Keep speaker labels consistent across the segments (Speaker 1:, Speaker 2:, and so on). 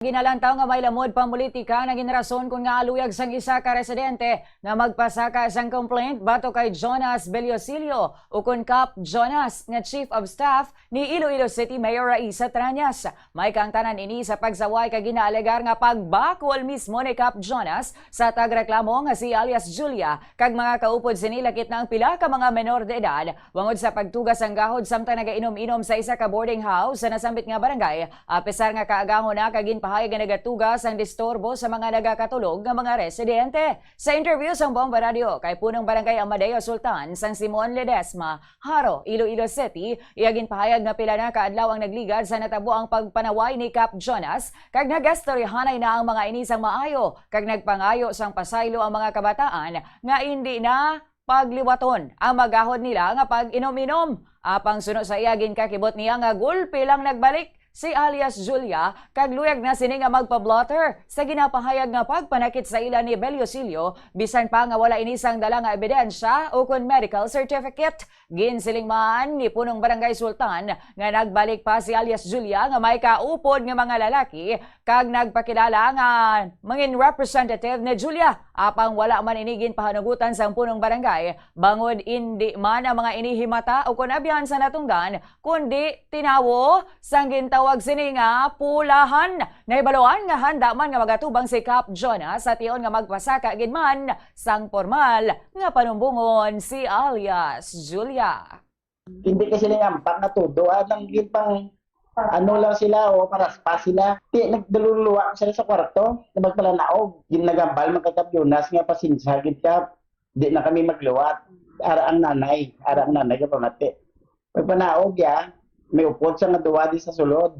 Speaker 1: Ginalantaw nga may lamod pamolitika na ginrason kung nga aluyag sang isa ka residente nga magpasaka sang complaint bato kay Jonas Beliosilio o kun Kap Jonas nga Chief of Staff ni Iloilo City Mayor Raisa Trañas. May kang tanan ini sa pagsaway kay ginaalegar nga pagbakol mismo ni Kap Jonas sa tagreklamo nga si alias Julia kag mga kaupod sinilakit na ang pila ka mga menor de edad wangod sa pagtugas ang gahod samtang nagainom-inom sa isa ka boarding house sa nasambit nga barangay. Pesar nga kaagahon na kagin pahayag nga nagatugas ang disturbo sa mga nagakatulog nga mga residente. Sa interview sa Bomba Radio kay punong barangay Amadeo Sultan sang Simon Ledesma, Haro, Iloilo City, iyagin pahayag nga pila na kaadlaw ang nagligad sa natabo ang pagpanaway ni Kap Jonas kag nagastoryahanay na ang mga inisang maayo kag nagpangayo sang pasaylo ang mga kabataan nga hindi na pagliwaton ang magahod nila nga pag-inom-inom. Apang suno sa iyagin kakibot niya nga gulpi lang nagbalik si alias Julia kag luyag na sini nga magpa-blotter sa ginapahayag nga pagpanakit sa ila ni Beliosilio bisan pa nga wala inisang dala nga ebidensya o kun medical certificate. Ginsiling man ni punong barangay Sultan nga nagbalik pa si alias Julia nga may kaupod nga mga lalaki kag nagpakilala nga mangin representative ni Julia apang wala man inigin pahanugutan sa punong barangay bangod indi man ang mga inihimata o kun abiyan sa natungdan kundi tinawo sang tawag sini nga pulahan. Naibaluan nga handa man nga magatubang si Kap Jonas sa tiyon nga magpasaka gid man sang formal nga panumbungon si alias Julia.
Speaker 2: Hindi kasi nila ampak na todo. Nang pang ano lang sila o para pa sila. Nagdaluluwa sila sa kwarto na magpalanaog. Ginagambal magkakap Jonas nga pasinsagid ka. Di na kami magluwat. Ara ang nanay ka pamati. Pagpanaog ya, may upod sa nga duwa di sa sulod.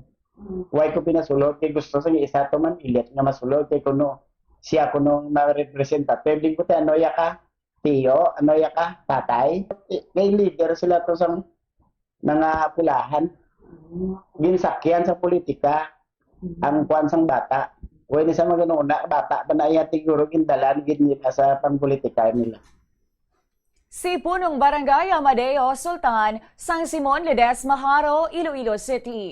Speaker 2: Huwag ko pinasulod kay gusto sa isa to man ilit nga masulod kay kuno. Siya kuno na representative. Din ko tayo, anoya ka? Tiyo, anoya ka? Tatay? May leader sila to sa mga pulahan. Ginsakyan sa politika ang kuwan sang bata. Huwag sa mga ganuna, bata pa na iya tiguro gindalan ginila sa pangpolitika nila.
Speaker 1: Si punong barangay Amadeo Sultan, sang Simon Ledesma, Haro, Iloilo City.